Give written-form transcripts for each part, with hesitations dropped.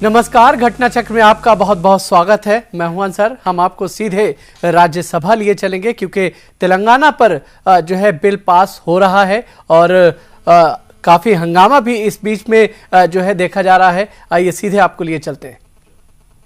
नमस्कार, घटना चक्र में आपका बहुत बहुत स्वागत है। मैं हूं अंसर। हम आपको सीधे राज्यसभा लिए चलेंगे क्योंकि तेलंगाना पर जो है बिल पास हो रहा है और काफी हंगामा भी इस बीच में जो है देखा जा रहा है। आइए सीधे आपको लिए चलते हैं।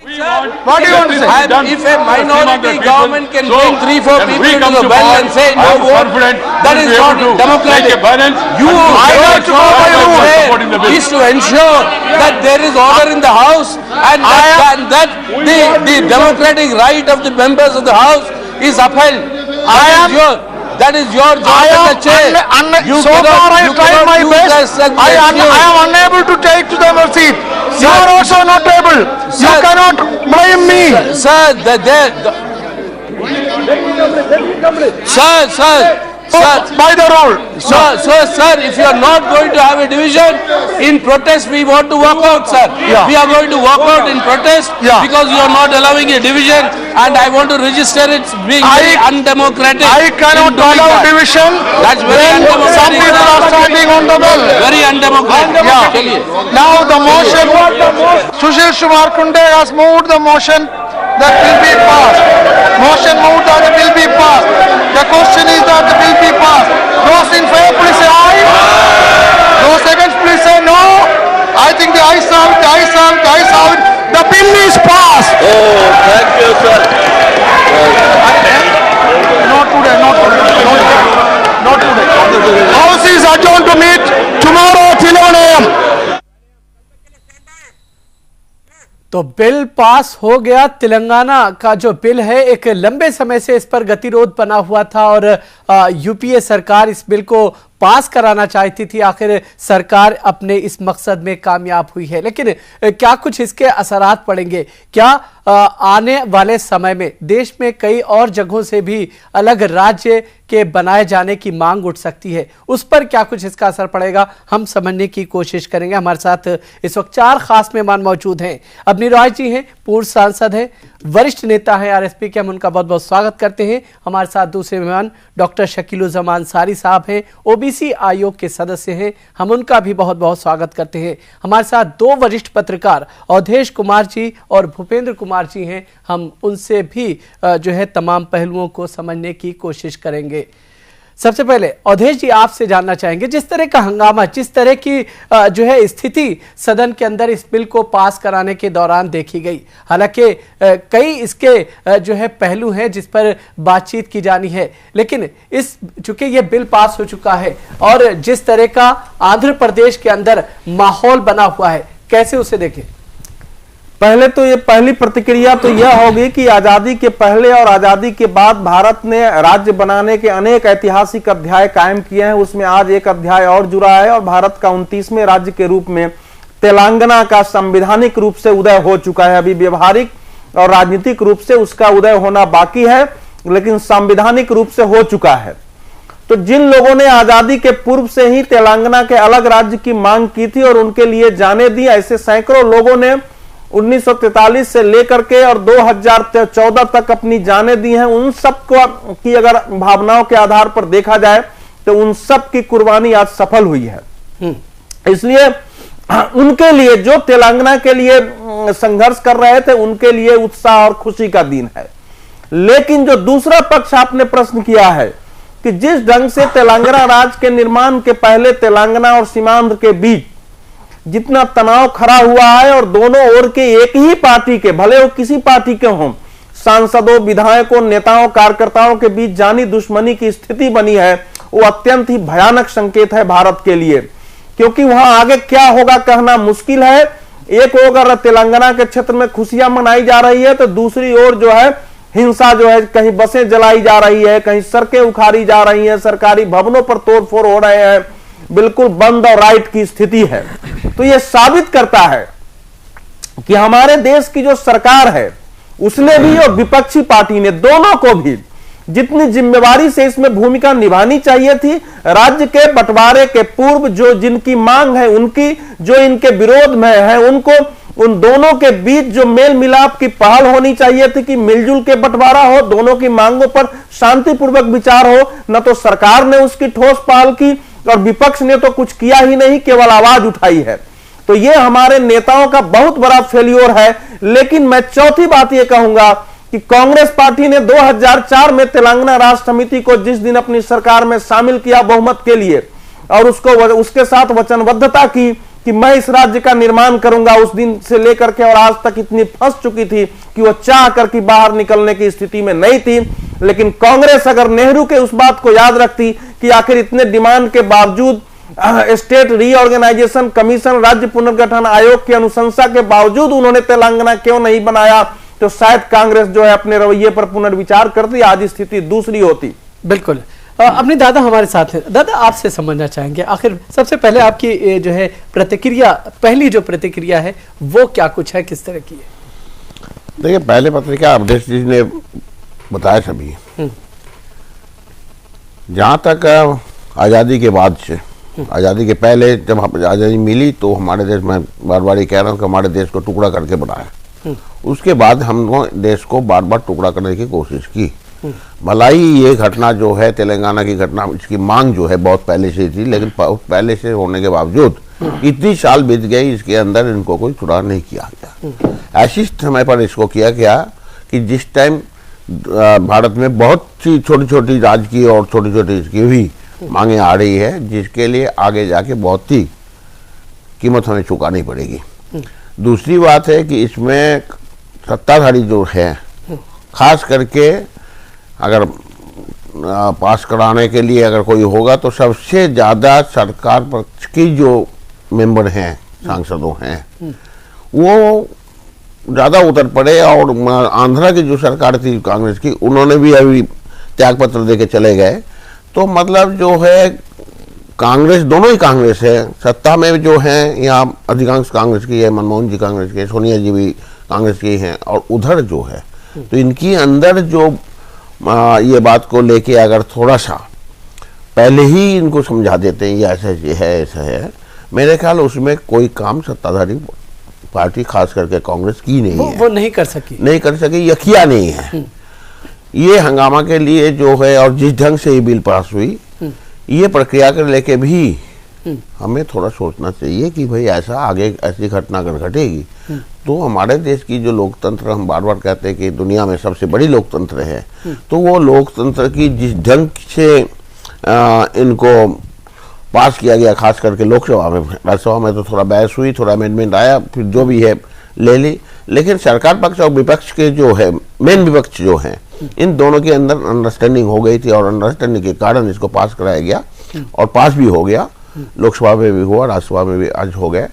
What do you want to say? If a minority government can bring 3-4 people to the well and say no vote, that is not democratic. You have to follow your rule is to ensure that there is order in the house and that the democratic right of the members of the house is upheld. That is your job as a chair. So far I tried my best. I am unable to take to the seat. You are also not able. You cannot blame me. Sir, by the rule. Sir, if you are not going to have a division, in protest we want to walk out, sir. Yeah. We are going to walk out in protest because you are not allowing a division, and I want to register it being very undemocratic. I cannot allow division. That's very undemocratic. Some people are standing on the well. Very undemocratic. Now the motion, Sushil Kumar Kunde has moved the motion that will be passed. Motion moved that it will be passed. The question is that the bill be passed. Those in favor, please say aye. Those against, please say no. I think the ayes have it, the ayes have it, the ayes have it. The bill is passed. Oh, thank you, sir. Not today, not today. Not today. House is adjourned to meet tomorrow at 11 a.m. तो bill pass हो गया। तेलंगाना का जो bill है, एक लंबे समय से इस पर गतिरोध बना हुआ था और यूपीए सरकार इस बिल को पास कराना चाहती थी। आखिर सरकार अपने इस मकसद में कामयाब हुई है, लेकिन क्या कुछ इसके असरात पड़ेंगे? क्या आने वाले समय में देश में कई और जगहों से भी अलग राज्य के बनाए जाने की मांग उठ सकती है? उस पर क्या कुछ इसका असर पड़ेगा, हम समझने की कोशिश करेंगे। हमारे साथ इस वक्त 4 खास मेहमान मौजूद हैं। अबनी रॉय जी हैं, पूर्व सांसद हैं, वरिष्ठ नेता हैं आरएसपी के, हम उनका बहुत बहुत स्वागत करते हैं। हमारे साथ दूसरे मेहमान डॉक्टर शकीलुज़्ज़मान अंसारी साहब हैं, ओबीसी आयोग के सदस्य हैं, हम उनका भी बहुत बहुत स्वागत करते हैं। हमारे साथ 2 वरिष्ठ पत्रकार अवधेश कुमार जी और भूपेंद्र कुमार जी हैं, हम उनसे भी जो है तमाम पहलुओं को समझने की कोशिश करेंगे। सबसे पहले अवधेश जी, आपसे जानना चाहेंगे, जिस तरह का हंगामा, जिस तरह की जो है स्थिति सदन के अंदर इस बिल को पास कराने के दौरान देखी गई, हालांकि कई इसके जो है पहलू हैं जिस पर बातचीत की जानी है, लेकिन इस चूंकि ये बिल पास हो चुका है और जिस तरह का आंध्र प्रदेश के अंदर माहौल बना हुआ है, कैसे उसे देखें? पहले तो ये पहली प्रतिक्रिया तो यह होगी कि आजादी के पहले और आजादी के बाद भारत ने राज्य बनाने के अनेक ऐतिहासिक अध्याय कायम किए हैं। उसमें आज एक अध्याय और जुड़ा है और भारत का 29वें राज्य के रूप में तेलंगाना का संवैधानिक रूप से उदय हो चुका है। अभी व्यवहारिक और राजनीतिक रूप से उसका उदय होना बाकी है, लेकिन संवैधानिक रूप से हो चुका है। तो जिन लोगों ने आजादी के पूर्व से ही तेलंगाना के अलग राज्य की मांग की थी और उनके लिए जाने दी, ऐसे सैकड़ों लोगों ने 1943 से लेकर के और 2014 तक अपनी जानें दी हैं। उन सब को की अगर भावनाओं के आधार पर देखा जाए तो उन सब की कुर्बानी आज सफल हुई है। इसलिए उनके लिए, जो तेलंगाना के लिए संघर्ष कर रहे थे, उनके लिए उत्साह और खुशी का दिन है। लेकिन जो दूसरा पक्ष आपने प्रश्न किया है कि जिस ढंग से तेलंगाना राज्य के निर्माण के पहले तेलंगाना और सीमांध्र के बीच जितना तनाव खड़ा हुआ है और दोनों ओर के एक ही पार्टी के, भले वो किसी पार्टी के हों, सांसदों, विधायकों, नेताओं, कार्यकर्ताओं के बीच जानी दुश्मनी की स्थिति बनी है, वो अत्यंत ही भयानक संकेत है भारत के लिए। क्योंकि वहां आगे क्या होगा कहना मुश्किल है। एक ओर तेलंगाना के क्षेत्र में खुशियां मनाई जा रही है तो दूसरी ओर जो है हिंसा जो है, कहीं बसें जलाई जा रही है, कहीं सड़कें उखाड़ी जा रही हैं, सरकारी भवनों पर तोड़फोड़ हो रहे हैं, बिल्कुल बंद और राइट की स्थिति है। तो यह साबित करता है कि हमारे देश की जो सरकार है उसने भी और विपक्षी पार्टी ने, दोनों को भी जितनी जिम्मेवारी से इसमें भूमिका निभानी चाहिए थी, राज्य के बंटवारे के पूर्व जो जिनकी मांग है, उनकी जो इनके विरोध में है, उनको, उन दोनों के बीच जो मेल मिलाप की पहल होनी चाहिए थी कि मिलजुल के बंटवारा हो, दोनों की मांगों पर शांतिपूर्वक विचार हो। न तो सरकार ने उसकी ठोस पहल की और विपक्ष ने तो कुछ किया ही नहीं, केवल आवाज उठाई है। तो ये हमारे नेताओं का बहुत बड़ा फेल्योर है। लेकिन मैं चौथी बात ये कहूंगा कि कांग्रेस पार्टी ने 2004 में तेलंगाना राष्ट्र समिति को जिस दिन अपनी सरकार में शामिल किया बहुमत के लिए, और उसके साथ वचनबद्धता की कि मैं इस राज्य का निर्माण करूंगा, उस दिन से लेकर के और आज तक इतनी फंस चुकी थी कि वो चाह करके बाहर निकलने की स्थिति में नहीं थी। लेकिन कांग्रेस अगर नेहरू के उस बात को याद रखती कि आखिर इतने डिमांड के बावजूद, स्टेट रीऑर्गेनाइजेशन कमीशन, राज्य पुनर्गठन आयोग की अनुशंसा के बावजूद उन्होंने तेलंगाना क्यों नहीं बनाया, तो शायद कांग्रेस जो है अपने रवैये पर पुनर्विचार करती, आज स्थिति दूसरी होती। बिल्कुल। अपने दादा हमारे साथ हैं। दादा, आपसे समझना चाहेंगे, आखिर सबसे पहले आपकी जो है प्रतिक्रिया, पहली जो प्रतिक्रिया है वो क्या कुछ है, किस तरह की है? देखिए, पहले पत्रिका अवधेश जी ने बताया सभी, जहां तक आज़ादी के बाद से, आज़ादी के पहले जब आज़ादी मिली तो हमारे देश में, बार बार ये कह रहा हूँ कि हमारे देश को टुकड़ा करके बनाया। उसके बाद हमने देश को बार बार टुकड़ा करने की कोशिश की। भलाई ये घटना जो है, तेलंगाना की घटना, इसकी मांग जो है बहुत पहले से थी, लेकिन पहले से होने के बावजूद इतनी साल बीत गई, इसके अंदर इनको कोई सुधार नहीं किया गया। ऐसी समय पर इसको किया गया कि जिस टाइम भारत में बहुत सी छोटी छोटी राज्य की और छोटी छोटी इसकी भी मांगे आ रही है, जिसके लिए आगे जाके बहुत ही कीमत हमें चुकानी पड़ेगी। दूसरी बात है कि इसमें सत्ताधारी जो है, खास करके अगर पास कराने के लिए अगर कोई होगा तो सबसे ज्यादा सरकार पक्ष की जो मेंबर हैं, सांसदों हैं, वो ज्यादा उतर पड़े। और आंध्रा की जो सरकार थी कांग्रेस की, उन्होंने भी अभी त्याग पत्र देके चले गए। तो मतलब जो है कांग्रेस, दोनों ही कांग्रेस है, सत्ता में जो है यहाँ अधिकांश कांग्रेस की है, मनमोहन जी कांग्रेस के, सोनिया जी भी कांग्रेस की हैं, और उधर जो है तो इनकी अंदर जो ये बात को लेके अगर थोड़ा सा पहले ही इनको समझा देते हैं ये ऐसा है, ऐसा है, मेरे ख्याल उसमें कोई काम सत्ताधारी पार्टी खास करके कांग्रेस की नहीं है। वो नहीं कर सकी, या किया नहीं है। ये हंगामा के लिए जो है, और जिस ढंग से ये बिल पास हुई, ये प्रक्रिया को लेके भी हमें थोड़ा सोचना चाहिए कि भाई ऐसा आगे ऐसी घटना अगर घटेगी तो हमारे देश की जो लोकतंत्र, हम बार बार कहते हैं कि दुनिया में सबसे बड़ी लोकतंत्र है, तो वो लोकतंत्र की जिस ढंग से इनको पास किया गया, खास करके लोकसभा में, राज्यसभा में तो थोड़ा बहस हुई, थोड़ा अमेंडमेंट आया, फिर जो भी है ले ली, लेकिन सरकार पक्ष और विपक्ष के जो है, मेन विपक्ष जो है, इन दोनों के अंदर अंडरस्टैंडिंग हो गई थी, और अंडरस्टैंडिंग के कारण इसको पास कराया गया, और पास भी हो गया। लोकसभा में भी हुआ, राज्यसभा में भी आज हो गए।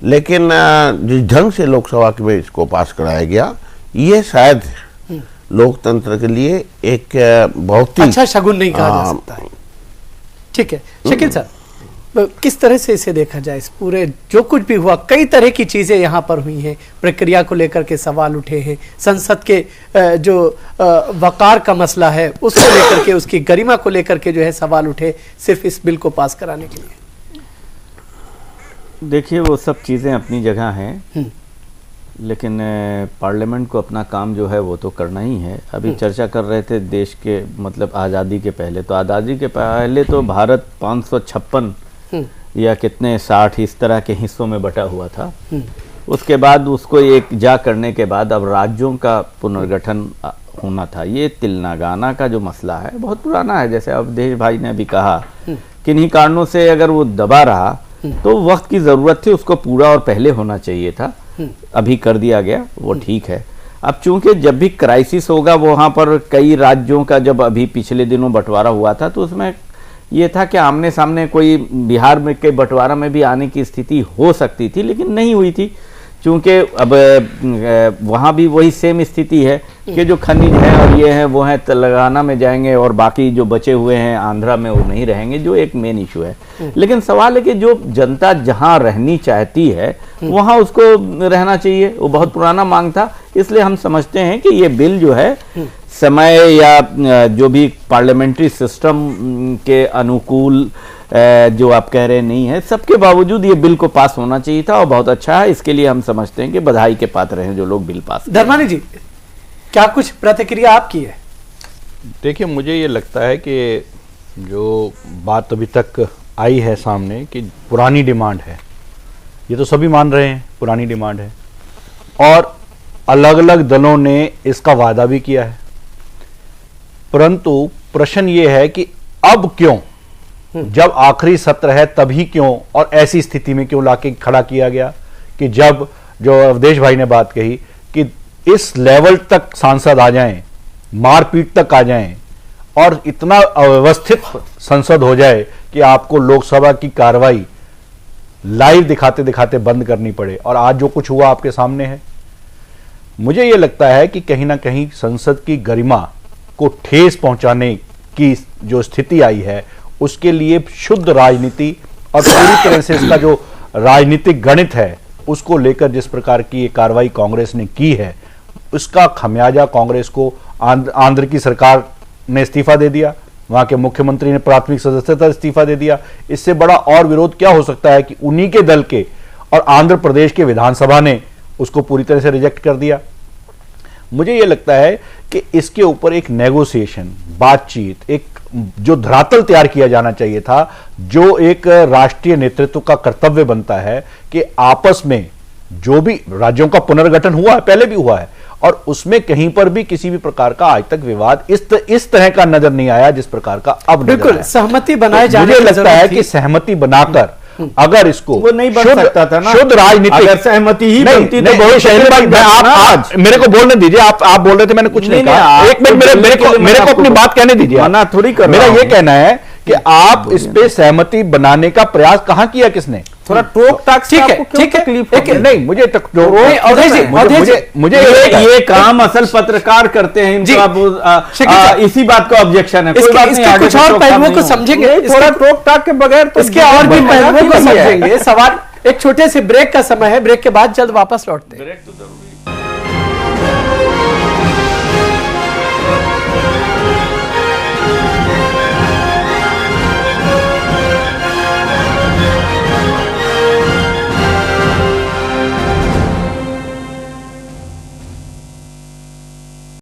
लेकिन जिस ढंग से लोकसभा में इसको पास कराया गया, ये शायद लोकतंत्र के लिए एक बहुत ही अच्छा शगुन नहीं कहा जा सकता है। ठीक है शकील साहब, किस तरह से इसे देखा जाए? इस पूरे जो कुछ भी हुआ, कई तरह की चीजें यहाँ पर हुई हैं, प्रक्रिया को लेकर के सवाल उठे हैं, संसद के जो वकार का मसला है उसको लेकर के, उसकी गरिमा को लेकर के जो है सवाल उठे, सिर्फ इस बिल को पास कराने के लिए। देखिए, वो सब चीज़ें अपनी जगह हैं, लेकिन पार्लियामेंट को अपना काम जो है वो तो करना ही है। अभी चर्चा कर रहे थे देश के, मतलब आज़ादी के पहले, तो आज़ादी के पहले तो भारत 556 या कितने 60 इस तरह के हिस्सों में बटा हुआ था। उसके बाद उसको एक जा करने के बाद अब राज्यों का पुनर्गठन होना था। ये तेलंगाना का जो मसला है बहुत पुराना है, जैसे अवधेश भाई ने अभी कहा, किन्हीं कारणों से अगर वो दबा रहा तो वक्त की ज़रूरत थी, उसको पूरा और पहले होना चाहिए था, अभी कर दिया गया, वो ठीक है। अब चूंकि जब भी क्राइसिस होगा, वहाँ पर कई राज्यों का जब अभी पिछले दिनों बंटवारा हुआ था, तो उसमें ये था कि आमने सामने कोई बिहार में के बंटवारा में भी आने की स्थिति हो सकती थी, लेकिन नहीं हुई थी, क्योंकि अब वहाँ भी वही सेम स्थिति है कि जो खनिज है और ये है वो है तेलंगाना में जाएंगे, और बाकी जो बचे हुए हैं आंध्रा में वो नहीं रहेंगे, जो एक मेन इशू है। लेकिन सवाल है कि जो जनता जहाँ रहनी चाहती है वहाँ उसको रहना चाहिए, वो बहुत पुराना मांग था। इसलिए हम समझते हैं कि ये बिल जो है समय या जो भी पार्लियामेंट्री सिस्टम के अनुकूल जो आप कह रहे नहीं है, सबके बावजूद ये बिल को पास होना चाहिए था, और बहुत अच्छा है। इसके लिए हम समझते हैं कि बधाई के पात्र हैं जो लोग बिल पास। धर्मानी जी, क्या कुछ प्रतिक्रिया आपकी है? देखिए, मुझे ये लगता है कि जो बात अभी तक आई है सामने कि पुरानी डिमांड है, ये तो सभी मान रहे हैं, पुरानी डिमांड है, और अलग अलग दलों ने इसका वादा भी किया है। परंतु प्रश्न ये है कि अब क्यों, जब आखिरी सत्र है तभी क्यों, और ऐसी स्थिति में क्यों लाके खड़ा किया गया कि जब जो अवधेश भाई ने बात कही कि इस लेवल तक सांसद आ जाएं, मारपीट तक आ जाएं, और इतना अव्यवस्थित संसद हो जाए कि आपको लोकसभा की कार्रवाई लाइव दिखाते दिखाते बंद करनी पड़े, और आज जो कुछ हुआ आपके सामने है। मुझे यह लगता है कि कहीं ना कहीं संसद की गरिमा को ठेस पहुंचाने की जो स्थिति आई है, उसके लिए शुद्ध राजनीति और पूरी तरह से इसका जो राजनीतिक गणित है उसको लेकर जिस प्रकार की ये कार्रवाई कांग्रेस ने की है, उसका खमियाजा कांग्रेस को आंध्र की सरकार ने इस्तीफा दे दिया, वहां के मुख्यमंत्री ने प्राथमिक सदस्यता इस्तीफा दे दिया। इससे बड़ा और विरोध क्या हो सकता है कि उन्हीं के दल के और आंध्र प्रदेश के विधानसभा ने उसको पूरी तरह से रिजेक्ट कर दिया। मुझे यह लगता है कि इसके ऊपर एक नेगोशिएशन, बातचीत, एक जो धरातल तैयार किया जाना चाहिए था, जो एक राष्ट्रीय नेतृत्व का कर्तव्य बनता है कि आपस में जो भी राज्यों का पुनर्गठन हुआ है, पहले भी हुआ है, और उसमें कहीं पर भी किसी भी प्रकार का आज तक विवाद इस तरह का नजर नहीं आया जिस प्रकार का अब नजर बिल्कुल आया। सहमति बनाए तो जाने मुझे की लगता है जरूरत कि थी। सहमति बनाकर अगर इसको वो नहीं बन सकता था ना, शुद्ध राजनीति, अगर सहमति ही बनती तो बहुत शैलेंद्र भाई, मैं आप मेरे को बोलने दीजिए, आप बोल रहे थे, मैंने कुछ नहीं कहा। एक मिनट, मेरे को अपनी बात कहने दीजिए। मना थोड़ी कर मेरा रहा ये हूं। कहना है कि आप इस पे सहमति बनाने का प्रयास कहां किया, किसने? थोड़ा टोक टाक से ठीक है, आपको क्यों ठीक है, तकलीफ एक- होती है? नहीं, मुझे अवधेश जी, अवधेश जी, मुझे ये काम असल पत्रकार करते हैं, जी, इनका इसी बात का ऑब्जेक्शन है। कोई बात नहीं, इसके आगे कुछ से और टोक टाक पहलुओं नहीं को होगा। समझेंगे, नहीं, थोड़ा इसके- टोक टाक के बगैर तो इसके और भी पहलुओं को नहीं है। समझेंगे। सवाल एक छोटे से ब्रेक का समय है, ब्रेक के बाद जल्द वापस लौटते हैं।